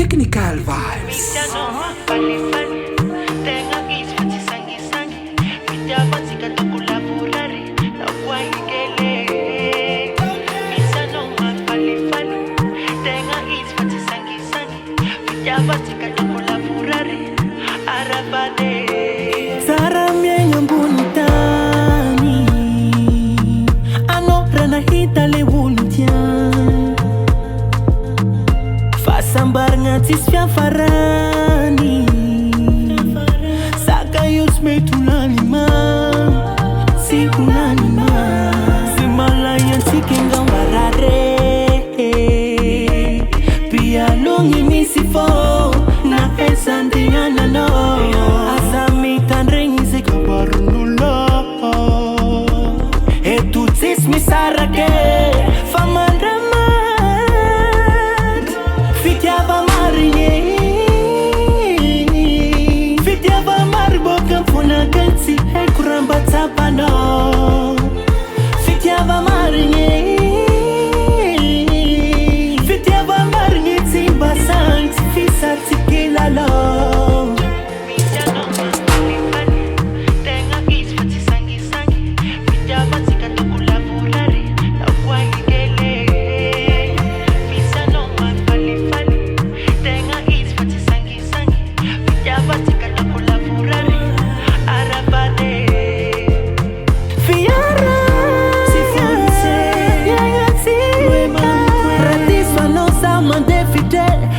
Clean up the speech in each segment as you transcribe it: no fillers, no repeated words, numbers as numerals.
Technical vibes. Sarang nyambuni tani ano rana hitale wultian fasambar ngatis fia farani saka yus metulani ma si kunani ma si malayan si kenga warare pia longi misifo na esandiana no asami tanrengi se kabarnulo etutis misarake famandramat fitiava marinye fitiava marboka funa gansi e kuramba tapano fitiava marinye fitiava marinye timba santi fisati kilalo.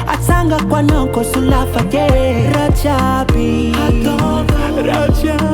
Atanga kwa noko sulafake Rajabi Rajabi